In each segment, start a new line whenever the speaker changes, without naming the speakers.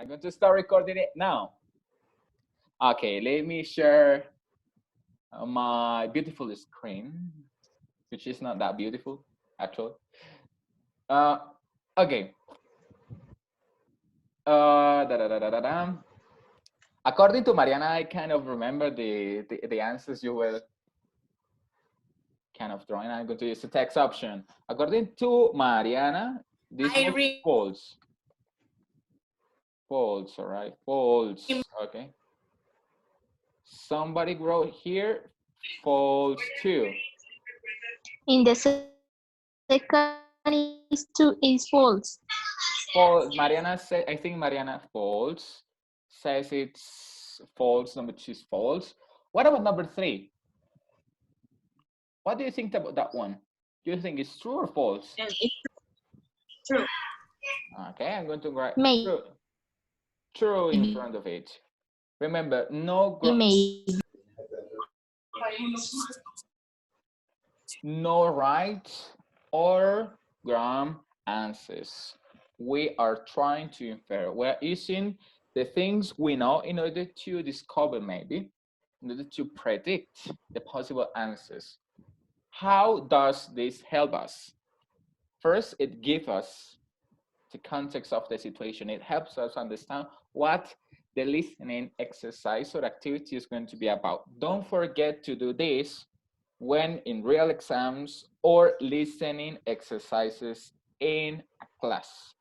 I'm going to start recording it now. Okay, let me share my beautiful screen, which is not that beautiful, actually. Okay. According to Mariana, I kind of remember the answers you were kind of drawing. I'm going to use the text option. According to Mariana, this was false. False, all right, false, okay. Somebody wrote here, false too.
In the second is false.
False. Mariana said, I think Mariana false says it's false. Number 2 is false. What about number 3? What do you think about that one? Do you think it's true or false?
It's true.
Okay, I'm going to write
Maybe.
True in front of it. Remember, no right or wrong answers. We are trying to infer. We're using the things we know in order to discover, maybe, in order to predict the possible answers. How does this help us? First, it gives us the context of the situation. It helps us understand what the listening exercise or activity is going to be about. Don't forget to do this when in real exams or listening exercises in a class.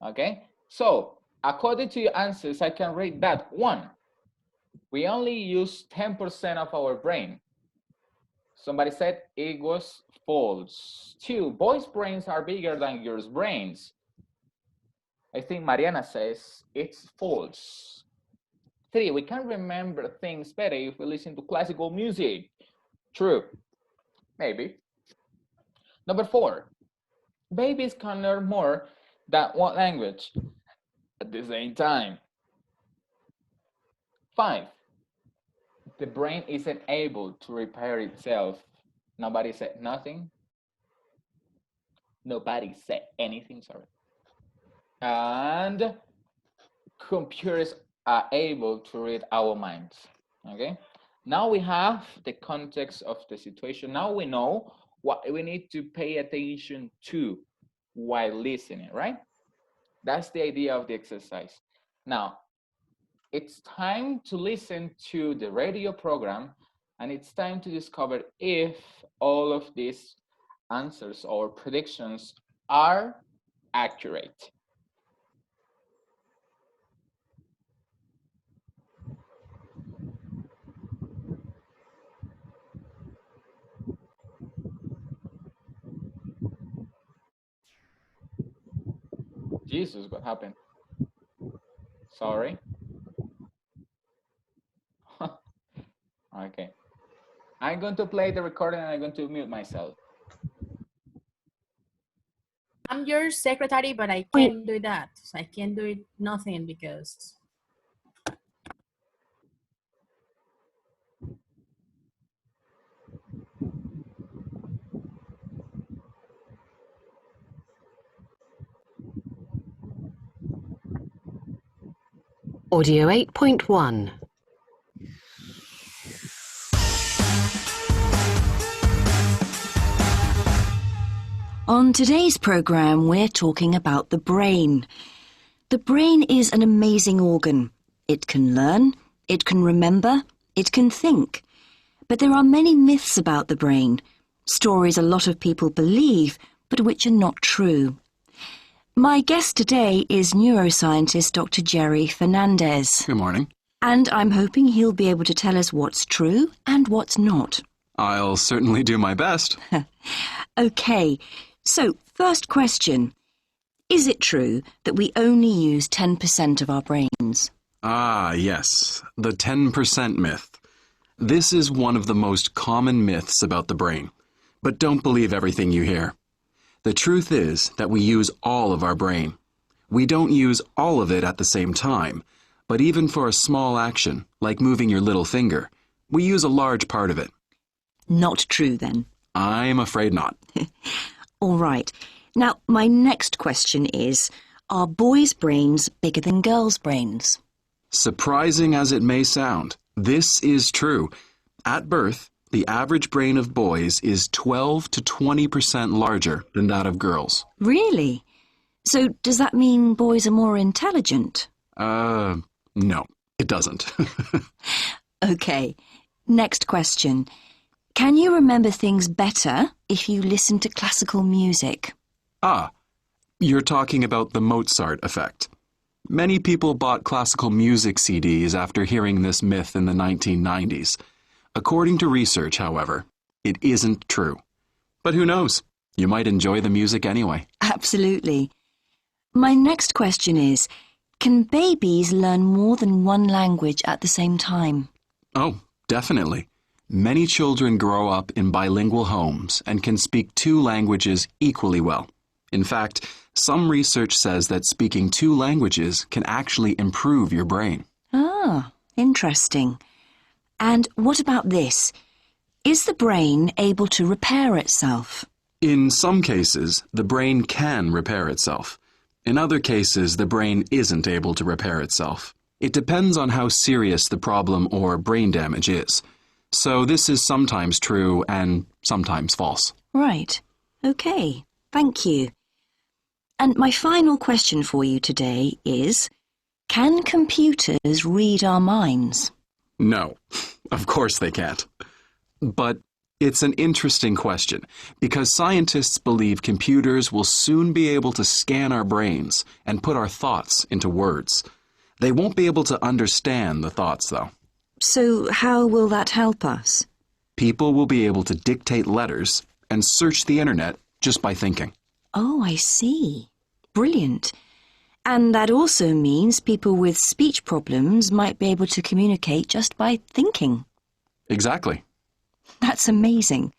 Okay, so according to your answers, I can rate that 1. We only use 10% of our brain. Somebody said it was false. 2, boys' brains are bigger than girls' brains. I think Mariana says it's false. 3, we can remember things better if we listen to classical music. True, maybe. Number 4, babies can learn more than one language at the same time. 5, the brain isn't able to repair itself. Nobody said nothing. Nobody said anything, sorry. And computers are able to read our minds, okay? Now we have the context of the situation. Now we know what we need to pay attention to while listening, right? That's the idea of the exercise. Now, it's time to listen to the radio program, and it's time to discover if all of these answers or predictions are accurate. Jesus, what happened? Sorry. Okay. I'm going to play the recording and I'm going to mute myself.
I'm your secretary, but I can't do that. So I can't do it nothing because
Audio 8.1. On today's programme, we're talking about the brain. The brain is an amazing organ. It can learn, it can remember, it can think. But there are many myths about the brain, stories a lot of people believe, but which are not true. My guest today is neuroscientist Dr. Jerry Fernandez.
Good morning.
And I'm hoping he'll be able to tell us what's true and what's not.
I'll certainly do my best.
Okay, so first question. Is it true that we only use 10% of our brains?
Ah, yes, the 10% myth. This is one of the most common myths about the brain. But don't believe everything you hear. The truth is that we use all of our brain. We don't use all of it at the same time, but even for a small action, like moving your little finger, we use a large part of it.
Not true, then.
I'm afraid not.
All right. Now, my next question is, Are boys' brains bigger than girls' brains?
Surprising as it may sound, this is true. At birth, the average brain of boys is 12 to 20% larger than that of girls.
Really? So does that mean boys are more intelligent?
No, it doesn't.
Okay. Next question. Can you remember things better if you listen to classical music?
You're talking about the Mozart effect. Many people bought classical music CDs after hearing this myth in the 1990s. According to research, however, it isn't true. But who knows? You might enjoy the music anyway.
Absolutely. My next question is, can babies learn more than one language at the same time?
Oh, definitely. Many children grow up in bilingual homes and can speak 2 languages equally well. In fact, some research says that speaking 2 languages can actually improve your brain.
Ah, interesting. And what about this? Is the brain able to repair itself?
In some cases, the brain can repair itself. In other cases, the brain isn't able to repair itself. It depends on how serious the problem or brain damage is. So this is sometimes true and sometimes false.
Right. Okay. Thank you. And my final question for you today is, can computers read our minds?
No, of course they can't. But it's an interesting question because scientists believe computers will soon be able to scan our brains and put our thoughts into words. They won't be able to understand the thoughts, though.
So how will that help us?
People will be able to dictate letters and search the internet just by thinking.
Oh, I see. Brilliant. And that also means people with speech problems might be able to communicate just by thinking.
Exactly.
That's amazing.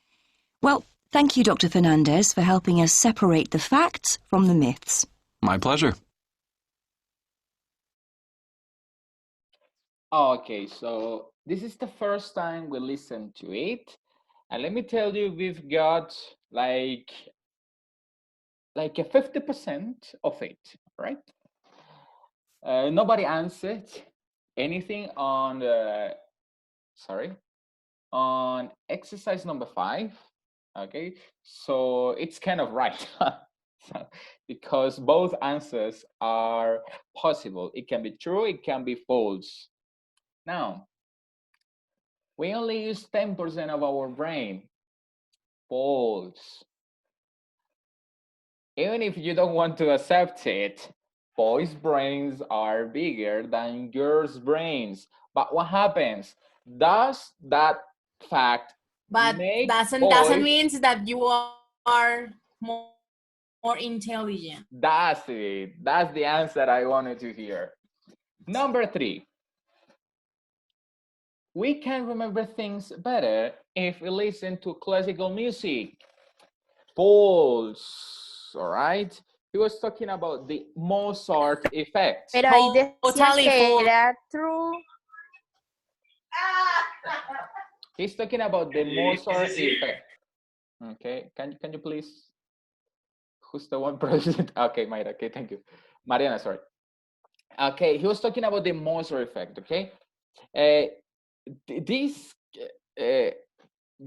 Well, thank you, Dr. Fernandez, for helping us separate the facts from the myths.
My pleasure.
Okay, so this is the first time we listen to it. And let me tell you, we've got like a 50% of it, right? Nobody answered anything on on exercise number 5. Okay, so it's kind of right. Because both answers are possible. It can be true, it can be false. Now, we only use 10% of our brain. False. Even if you don't want to accept it, boys' brains are bigger than girls' brains. But what happens? Does that fact
But
make
doesn't
boys?
mean that you are more intelligent.
That's it. That's the answer I wanted to hear. Number 3. We can remember things better if we listen to classical music. False. All right. He was talking about the Mozart effect.
Pero ahí decían
Totally
que
false.
era true.
He's talking about the Mozart effect. Okay. Can you please? Who's the one president? Okay, Mayra. Okay, thank you. Mariana, sorry. Okay, he was talking about the Mozart effect. Okay. This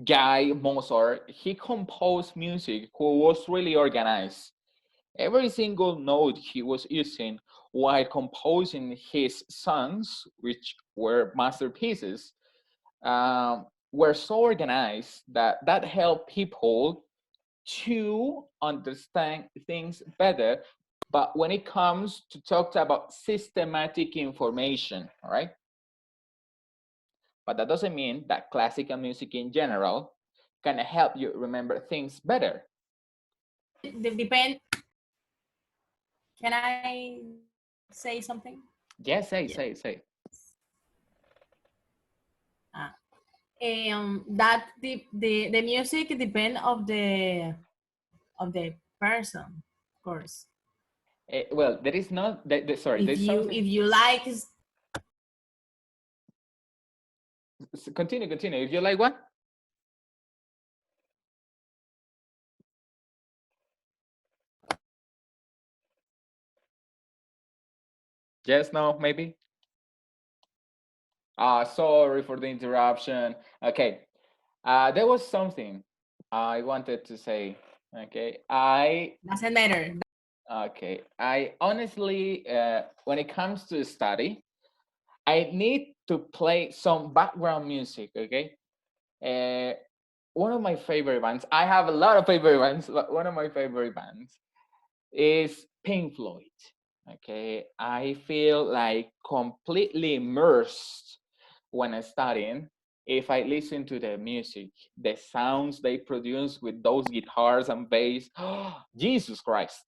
guy Mozart, he composed music who was really organized. Every single note he was using while composing his songs, which were masterpieces, were so organized that helped people to understand things better. But when it comes to talk about systematic information, all right? But that doesn't mean that classical music in general can help you remember things better.
Depend. Can I say something?
Yes, say.
That the music depend of the person, of course.
Well, there is not. Sorry, there's something.
If you like,
Continue. If you like what? Yes, no, maybe? Sorry for the interruption. Okay. There was something I wanted to say. Okay.
Doesn't matter.
I honestly, when it comes to study, I need to play some background music. Okay. Uh, one of my favorite bands, I have a lot of favorite bands, but one of my favorite bands is Pink Floyd. Okay, I feel like completely immersed when I'm studying if I listen to the music, the sounds they produce with those guitars and bass. Jesus Christ.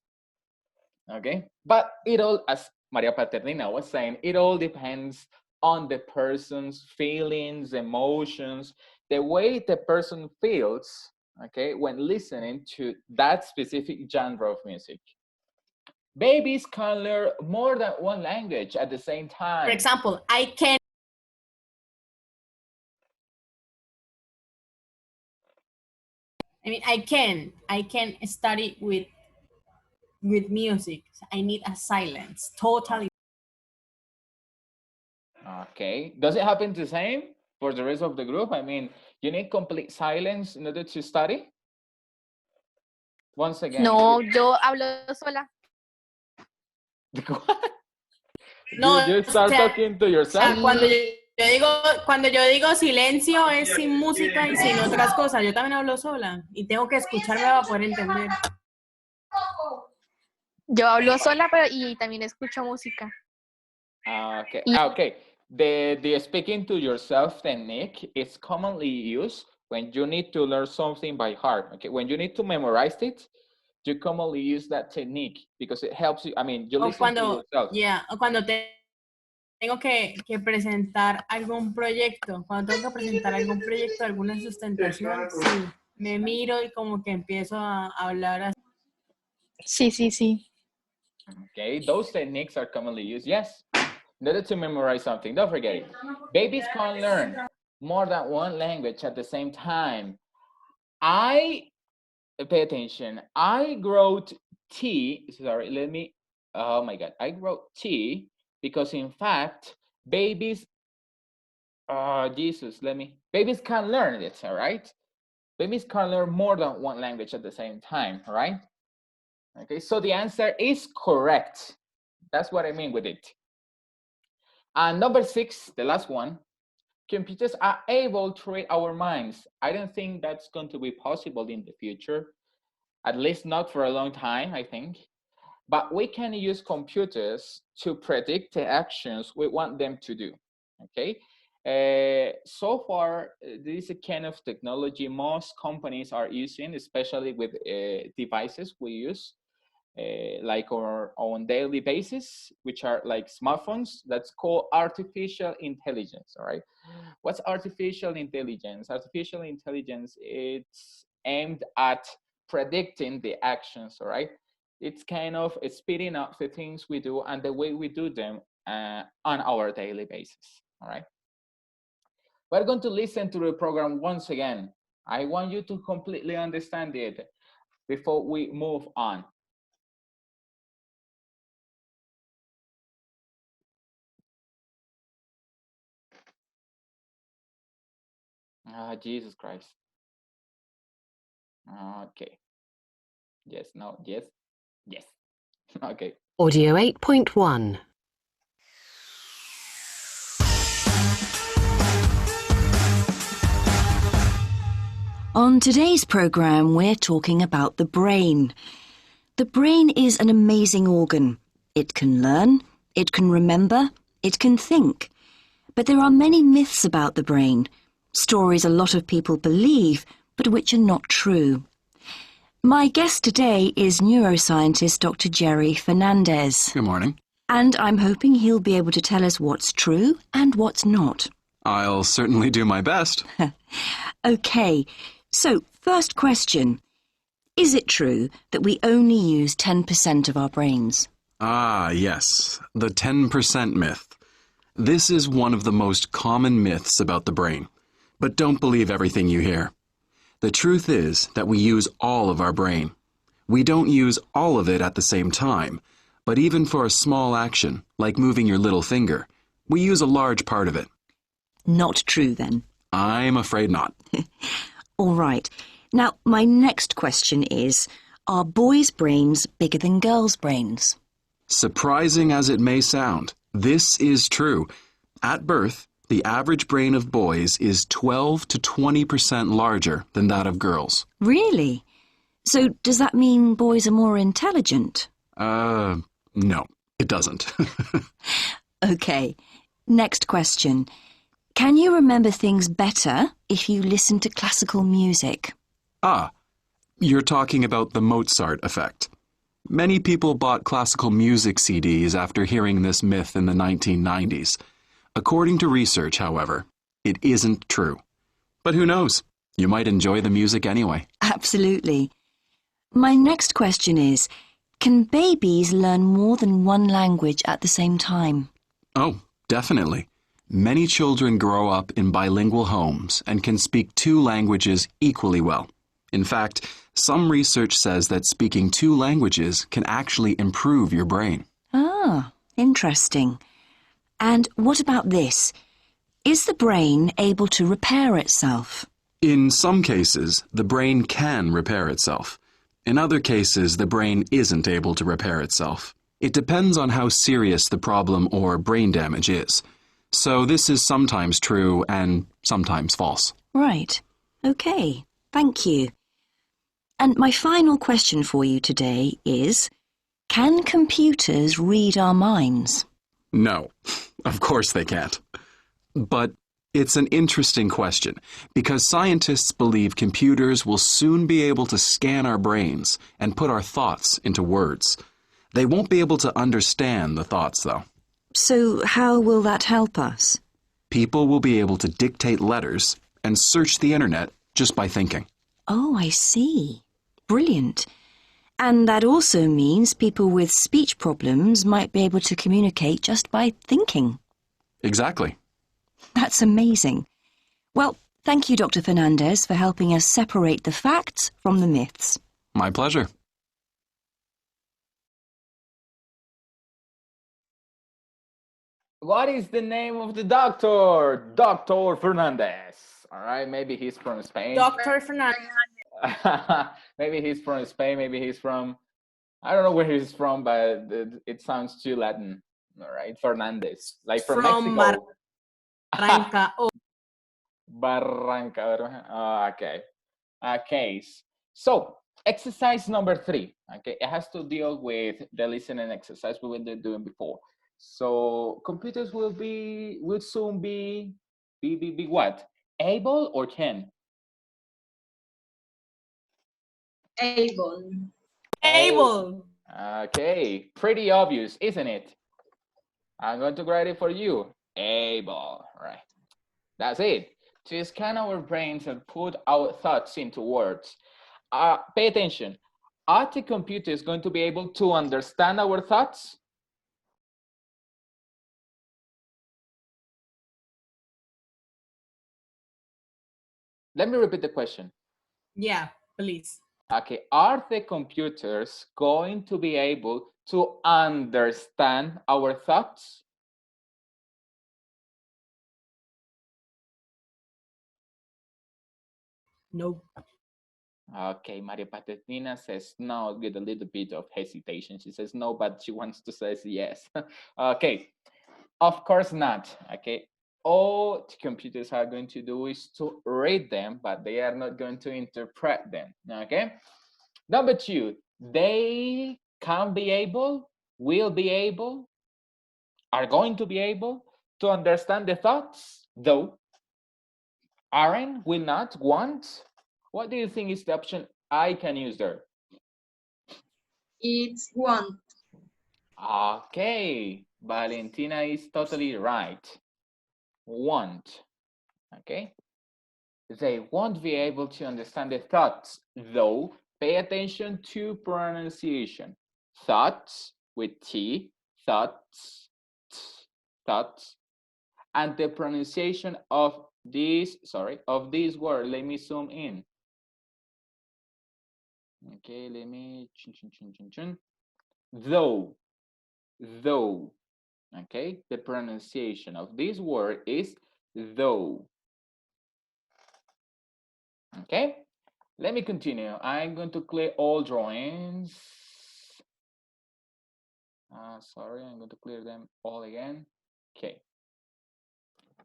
Okay, but it all, as Maria Paternina was saying, it all depends on the person's feelings, emotions, the way the person feels, okay, when listening to that specific genre of music. Babies can learn more than one language at the same
For
time.
example, I can study with music. I need a silence. Totally.
Okay, does it happen the same for the rest of the group? I mean, you need complete silence in order to study? Once again.
No, yo hablo sola.
No,
You
o
start
sea,
talking to yourself?
cuando yo digo silencio es sin música y sin otras cosas. Yo también hablo sola y tengo que escucharme para poder entender.
Yo hablo sola, pero y también escucho música.
Okay.
Y-
Okay. The speaking to yourself technique is commonly used when you need to learn something by heart. Okay. When you need to memorize it, you commonly use that technique because it helps you. I mean, you
O
listen to yourself.
o cuando tengo que presentar algún proyecto, alguna sustentación, sí, me miro y como que empiezo a hablar así.
Sí, sí, sí.
Okay. Those techniques are commonly used. Yes. In order to memorize something, don't forget it. Babies can learn more than one language at the same time. I pay attention. I wrote T. Sorry, let me. Oh my God. I wrote T because, in fact, babies. Jesus, let me. Babies can learn it. All right. Babies can learn more than one language at the same time. All right. Okay. So the answer is correct. That's what I mean with it. And number 6, the last one. Computers are able to read our minds. I don't think that's going to be possible in the future, at least not for a long time, I think. But we can use computers to predict the actions we want them to do, okay? So far, this is a kind of technology most companies are using, especially with devices we use, like on daily basis, which are like smartphones. That's called artificial intelligence, all right? What's artificial intelligence? Artificial intelligence, it's aimed at predicting the actions, all right? It's kind of speeding up the things we do and the way we do them on our daily basis, all right? We're going to listen to the program once again. I want you to completely understand it before we move on. Jesus Christ. Okay. Yes, no, yes, yes. Okay.
Audio 8.1.
On today's programme, we're talking about the brain. The brain is an amazing organ. It can learn, it can remember, it can think. But there are many myths about the brain, stories a lot of people believe, but which are not true. My guest today is neuroscientist Dr. Jerry Fernandez.
Good morning.
And I'm hoping he'll be able to tell us what's true and what's not.
I'll certainly do my best.
Okay, so first question. Is it true that we only use 10% of our brains?
Ah, yes, the 10% myth. This is one of the most common myths about the brain. But don't believe everything you hear. The truth is that we use all of our brain. We don't use all of it at the same time, But even for a small action, like moving your little finger, we use a large part of it.
Not true, then.
I'm afraid not.
All right. Now, my next question is, are boys' brains bigger than girls' brains?
Surprising as it may sound, this is true. At birth, the average brain of boys is 12 to 20% larger than that of girls.
Really? So does that mean boys are more intelligent?
No, it doesn't.
Okay. Next question. Can you remember things better if you listen to classical music?
You're talking about the Mozart effect. Many people bought classical music CDs after hearing this myth in the 1990s. According to research, however, it isn't true. But who knows? You might enjoy the music anyway.
Absolutely. My next question is, can babies learn more than one language at the same time?
Oh, definitely. Many children grow up in bilingual homes and can speak 2 languages equally well. In fact, some research says that speaking 2 languages can actually improve your brain.
Ah, interesting. And what about this? Is the brain able to repair itself?
In some cases, the brain can repair itself. In other cases, the brain isn't able to repair itself. It depends on how serious the problem or brain damage is. So this is sometimes true and sometimes false.
Right. Okay. Thank you. And my final question for you today is, can computers read our minds?
No, of course they can't. But it's an interesting question because scientists believe computers will soon be able to scan our brains and put our thoughts into words. They won't be able to understand the thoughts, though.
So how will that help us?
People will be able to dictate letters and search the internet just by thinking.
Oh, I see. Brilliant. And that also means people with speech problems might be able to communicate just by thinking.
Exactly.
That's amazing. Well, thank you, Dr. Fernandez, for helping us separate the facts from the myths.
My pleasure.
What is the name of the doctor? Dr. Fernandez. All right, maybe he's from Spain.
Dr. Fernandez.
Maybe he's from Spain, maybe he's from, I don't know where he's from, but it sounds too Latin. All right, Fernandez, like from Mexico.
Barranca. Oh,
Barranca. Okay. Okay. So exercise number 3. Okay, it has to deal with the listening exercise we were doing before. So computers will soon be what? Able or can?
Able.
able.
Okay, pretty obvious, isn't it? I'm going to write it for you. Able, right? That's it. To scan our brains and put our thoughts into words. Pay attention. Are the computers going to be able to understand our thoughts? Let me repeat the question.
Yeah, please.
Okay, are the computers going to be able to understand our thoughts?
No.
Okay, Maria Patetina says no with a little bit of hesitation. She says no, but she wants to say yes. Okay, of course not. Okay, all the computers are going to do is to read them, but they are not going to interpret them. Okay, number 2, they can be able, will be able, are going to be able to understand the thoughts, though aren't, will not, won't. What do you think is the option I can use there?
It's want.
Okay, Valentina is totally right. Won't. Okay, they won't be able to understand the thoughts, though. Pay attention to pronunciation. Thoughts with T, thoughts, thoughts, and the pronunciation of this, of this word. Let me zoom in. Okay, let me, though. though. Okay, the pronunciation of this word is though. Okay, let me continue. I'm going to clear all drawings. Sorry, I'm going to clear them all again. Okay.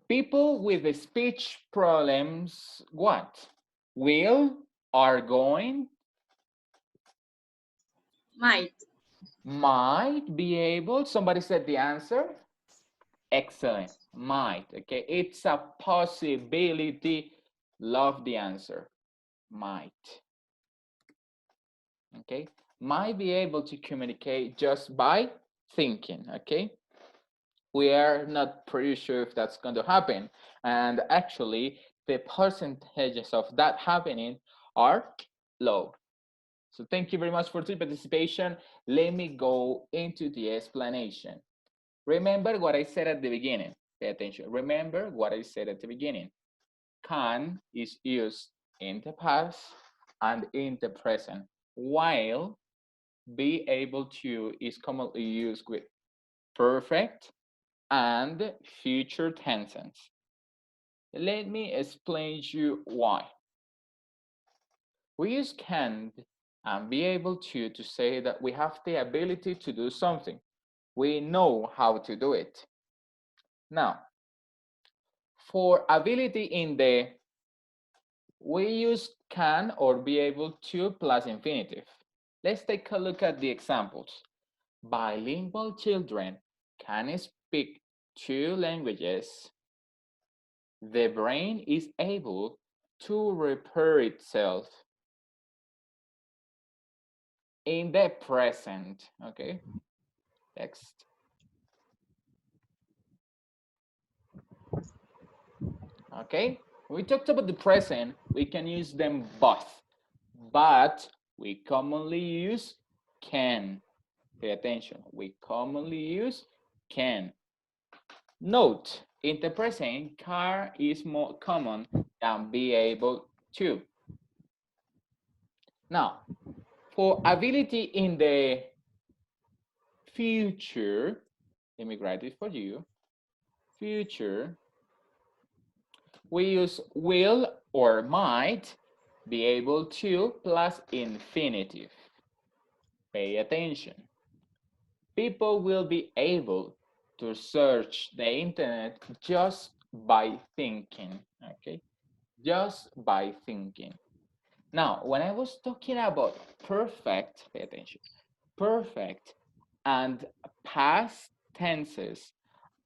People with speech problems, what? Will, are going,
Might.
might be able. Somebody said the answer. Excellent. Might. Okay, it's a possibility. Love the answer. Might. Okay, might be able to communicate just by thinking. Okay, we are not pretty sure if that's going to happen, and actually the percentages of that happening are low. So thank you very much for the participation. Let me go into the explanation. Remember what I said at the beginning. Pay attention. Remember what I said at the beginning. Can is used in the past and in the present, while be able to is commonly used with perfect and future tenses. Let me explain to you why. We use can and be able to say that we have the ability to do something. We know how to do it. Now, for ability in the, we use can or be able to plus infinitive. Let's take a look at the examples. Bilingual children can speak 2 languages. The brain is able to repair itself. In the present, okay? Next. Okay, when we talked about the present, we can use them both, but we commonly use can. Pay attention, we commonly use can. Note, in the present, car is more common than be able to. Now, for ability in the future, let me write it for you. Future, we use will or might be able to plus infinitive. Pay attention. People will be able to search the internet just by thinking, okay? Just by thinking. Now, when I was talking about perfect, pay attention, perfect and past tenses,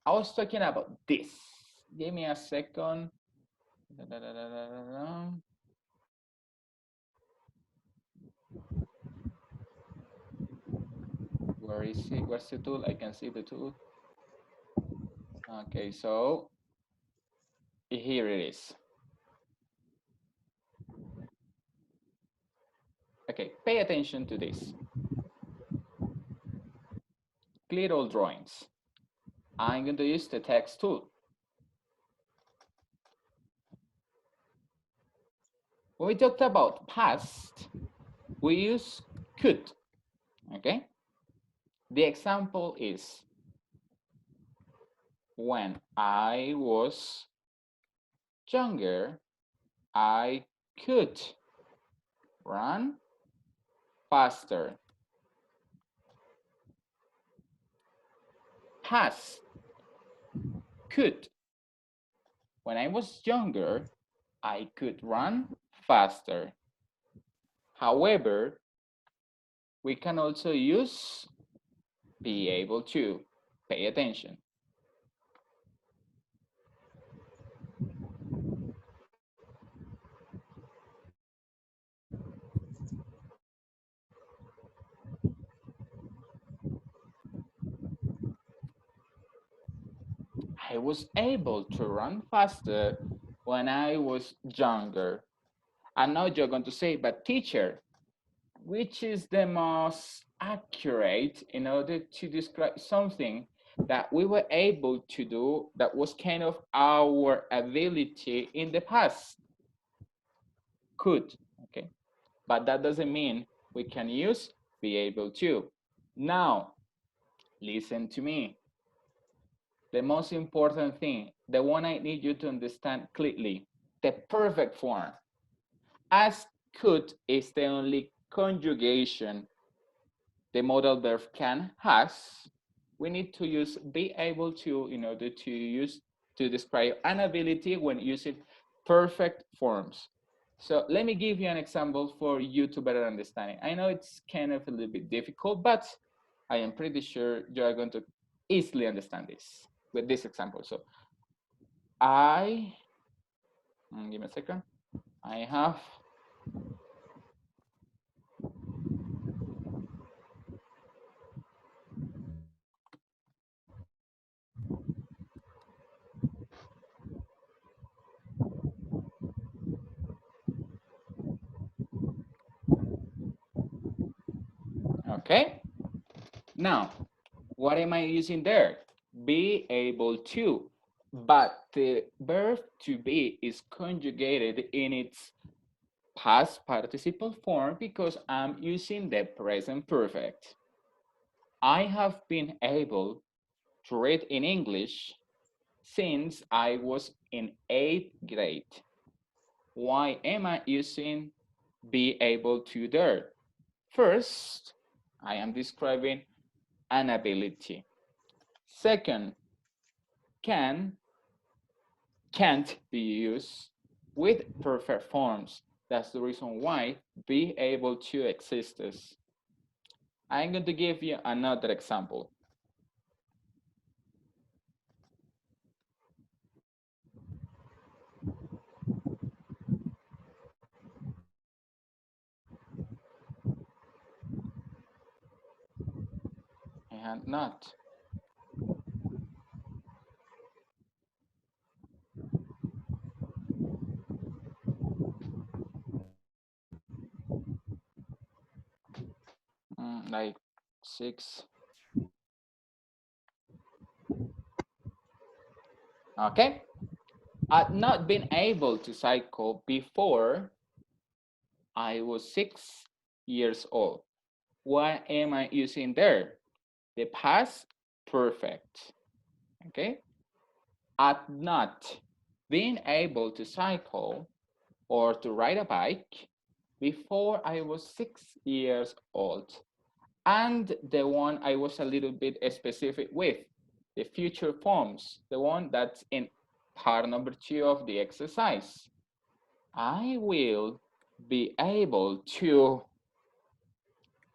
I was talking about this. Give me a second. Where is it? Where's the tool? I can see the tool. Okay, so here it is. Okay, pay attention to this. Clear all drawings. I'm going to use the text tool. When we talked about past, we use could, okay? The example is when I was younger, I could run faster. Past, could. When I was younger, I could run faster. However, we can also use be able to. Pay attention. I was able to run faster when I was younger. And now you're going to say, but teacher, which is the most accurate in order to describe something that we were able to do that was kind of our ability in the past? Could, okay? But that doesn't mean we can use be able to. Now, listen to me. The most important thing, the one I need you to understand clearly, the perfect form. As could is the only conjugation the modal verb can has. We need to use be able to in order to use to describe an ability when using perfect forms. So let me give you an example for you to better understand it. I know it's kind of a little bit difficult, but I am pretty sure you are going to easily understand this with this example. So give me a second. I have okay. Now, what am I using there? Be able to, but the verb to be is conjugated in its past participle form because I'm using the present perfect. I have been able to read in English since I was in 8th grade. Why am I using be able to there? First, I am describing an ability. Second, can't be used with perfect forms. That's the reason why be able to exists. I'm going to give you another example. And not. Like 6. Okay. I've not been able to cycle before I was 6 years old. What am I using there? The past perfect. Okay. I've not been able to cycle or to ride a bike before I was 6 years old. And the one I was a little bit specific with, the future forms, the one that's in part number 2 of the exercise. I will be able to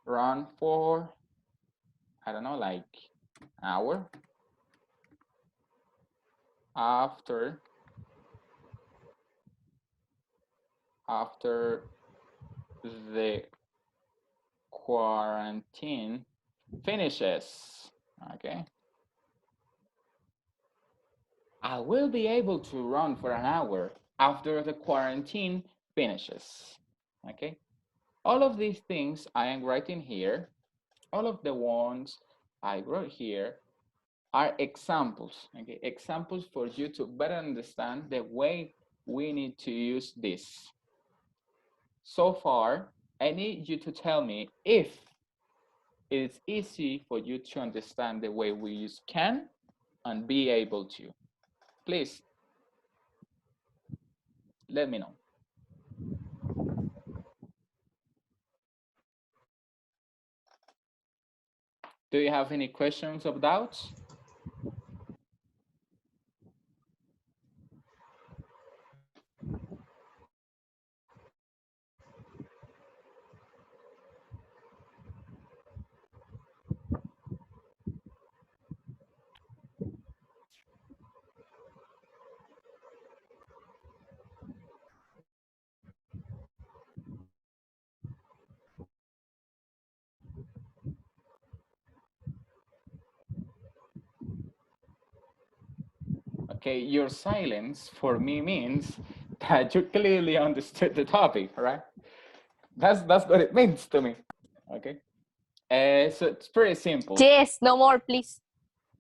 run for, I don't know, like an hour after the quarantine finishes. Okay. I will be able to run for an hour after the quarantine finishes. Okay. All of these things I am writing here, all of the ones I wrote here are examples. Okay. Examples for you to better understand the way we need to use this. So far, I need you to tell me if it is easy for you to understand the way we use can and be able to. Please, let me know. Do you have any questions or doubts? Okay, your silence for me means that you clearly understood the topic, right? That's what it means to me. Okay, so it's pretty simple.
Yes, no more, please.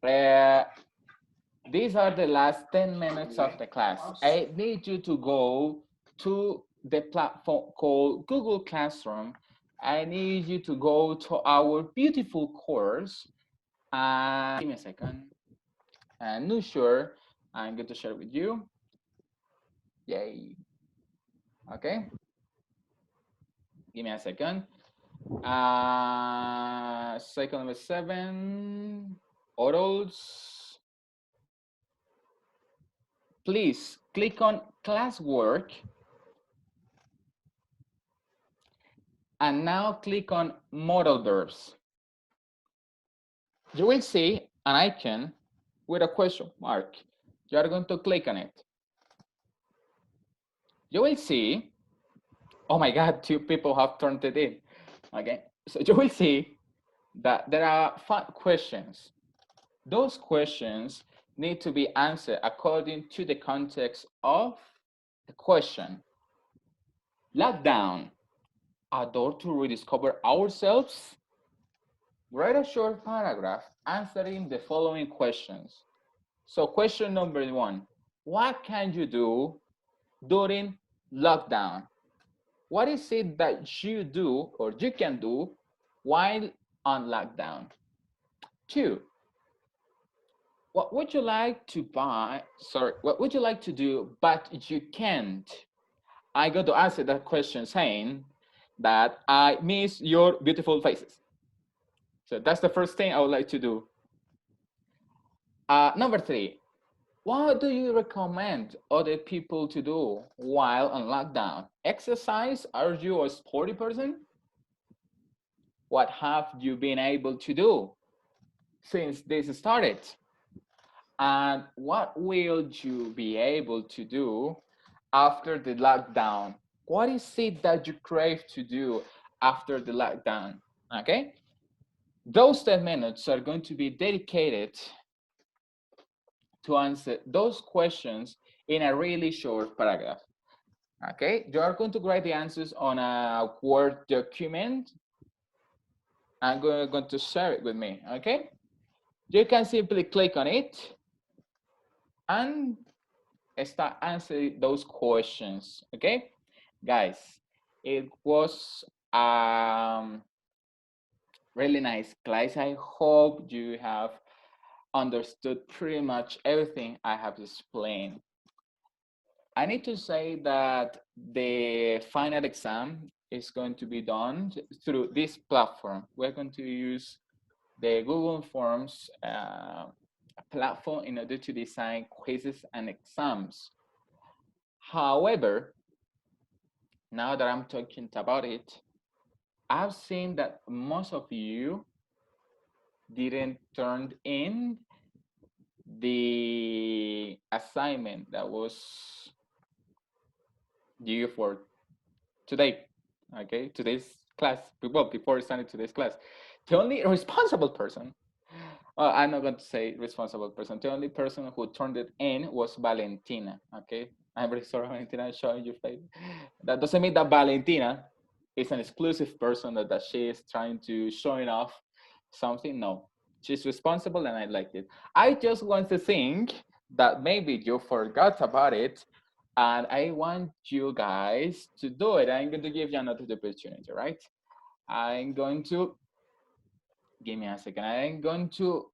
These are the last 10 minutes of the class. I need you to go to the platform called Google Classroom. I need you to go to our beautiful course Give me a second. And not sure, I'm going to share with you. Yay. Okay. Give me a second. Cycle number 7, orals. Please click on classwork. And now click on modal verbs. You will see an icon with a question mark. You are going to click on it. You will see, oh my God, 2 people have turned it in. Okay, so you will see that there are 5 questions. Those questions need to be answered according to the context of the question. Lockdown, a door to rediscover ourselves. Write a short paragraph answering the following questions. So question number 1, what can you do during lockdown? What is it that you do or you can do while on lockdown? 2, what would you like to buy? Sorry, what would you like to do, but you can't? I got to answer that question saying that I miss your beautiful faces. So that's the first thing I would like to do. Number 3, what do you recommend other people to do while on lockdown? Exercise? Are you a sporty person? What have you been able to do since this started? And what will you be able to do after the lockdown? What is it that you crave to do after the lockdown? Okay? Those 10 minutes are going to be dedicated to answer those questions in a really short paragraph. Okay? You are going to write the answers on a Word document. I'm going to share it with me. Okay? You can simply click on it and start answering those questions. Okay, guys, it was really nice class. I hope you have understood pretty much everything I have explained. I need to say that the final exam is going to be done through this platform. We're going to use the Google Forms platform in order to design quizzes and exams. However, now that I'm talking about it, I've seen that most of you didn't turn in the assignment that was due for today, okay, today's class, well, before starting today's class. The only responsible person, I'm not going to say responsible person, the only person who turned it in was Valentina, okay? I'm very sorry, Valentina, showing your face. That doesn't mean that Valentina is an exclusive person that she is trying to showing off something. No, she's responsible and I like it. I just want to think that maybe you forgot about it and I want you guys to do it. I'm going to give you another opportunity, right? I'm going to, give me a second. I'm going to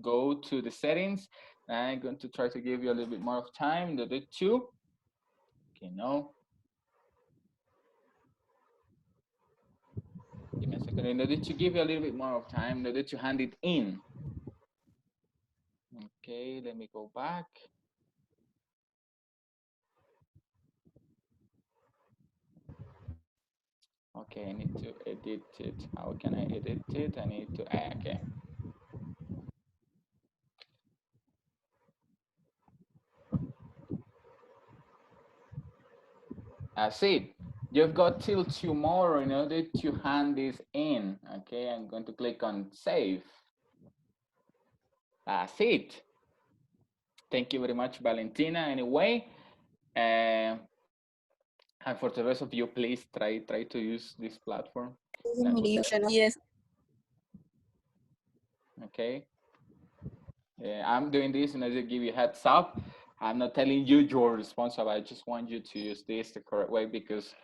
go to the settings. I'm going to try to give you a little bit more of time. The two. Okay, no. Give me a second. In order to give you a little bit more of time, in order to hand it in. Okay, let me go back. Okay, I need to edit it. How can I edit it? I need to, okay. That's it. You've got till tomorrow in order to hand this in. Okay, I'm going to click on save. That's it. Thank you very much, Valentina. Anyway, and for the rest of you, please try to use this platform.
Yes.
Okay. I'm doing this in order to give you a heads up. I'm not telling you you're responsible. I just want you to use this the correct way because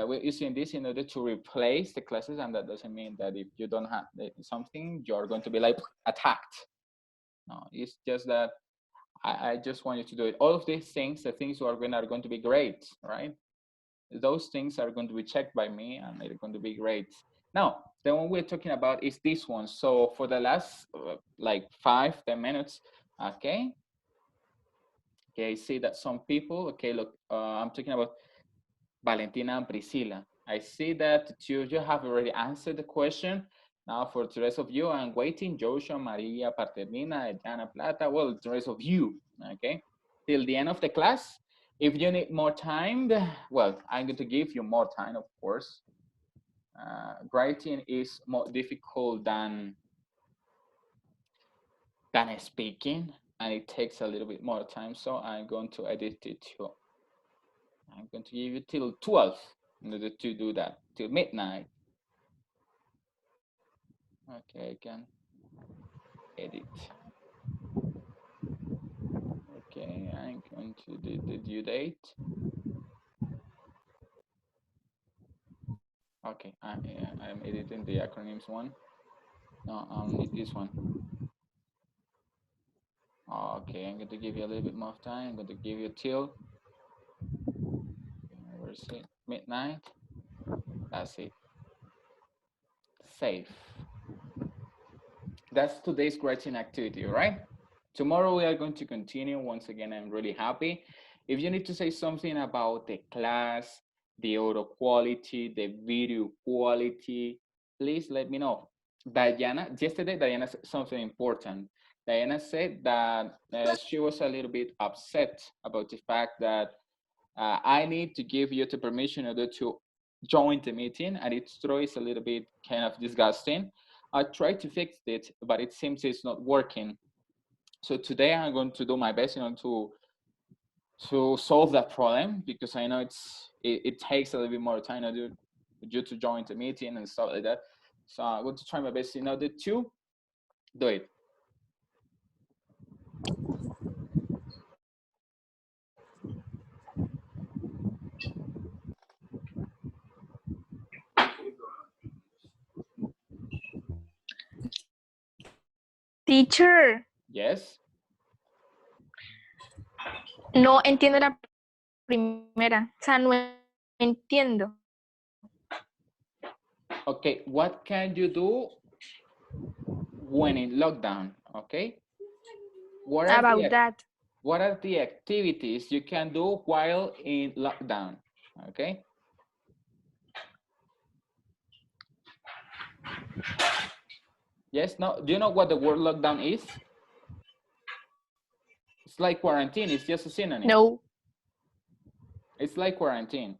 we're using this in order to replace the classes, and that doesn't mean that if you don't have something, you're going to be like attacked. No, it's just that I just want you to do it. All of these things, the things you are going to be great, right? Those things are going to be checked by me, and they're going to be great. Now, the one we're talking about is this one. So for the last like 5-10 minutes, okay. Okay, I see that some people, okay, look, I'm talking about Valentina and Priscilla. I see that two of you have already answered the question. Now for the rest of you, I'm waiting. Joshua, Maria, Paternina, Diana Plata, well, the rest of you, okay? Till the end of the class. If you need more time, well, I'm going to give you more time, of course. Writing is more difficult than speaking, and it takes a little bit more time, so I'm going to edit it too. I'm going to give you till 12 in order to do that, till midnight. Okay, I can edit. Okay, I'm going to do the due date. Okay, I'm editing the acronyms one. No, I'll need this one. Okay, I'm going to give you a little bit more of time. I'm going to give you till, where's it? Midnight. That's it. Save. That's today's writing activity, right? Tomorrow we are going to continue. Once again, I'm really happy. If you need to say something about the class, the audio quality, the video quality, please let me know. Yesterday, Diana said something important. Diana said that she was a little bit upset about the fact that I need to give you the permission in order to join the meeting, and it's true, it's a little bit kind of disgusting. I tried to fix it, but it seems it's not working. So today I'm going to do my best, to solve that problem, because I know it takes a little bit more time to you to join the meeting and stuff like that. So I'm going to try my best in order to do it.
Teacher,
Yes.
no entiendo la primera. O sea, no entiendo.
Okay, what can you do when in lockdown? Okay. What are the activities you can do while in lockdown? Okay. Yes, no, do you know what the word lockdown is? It's like quarantine, it's just a synonym.
No.
It's like quarantine.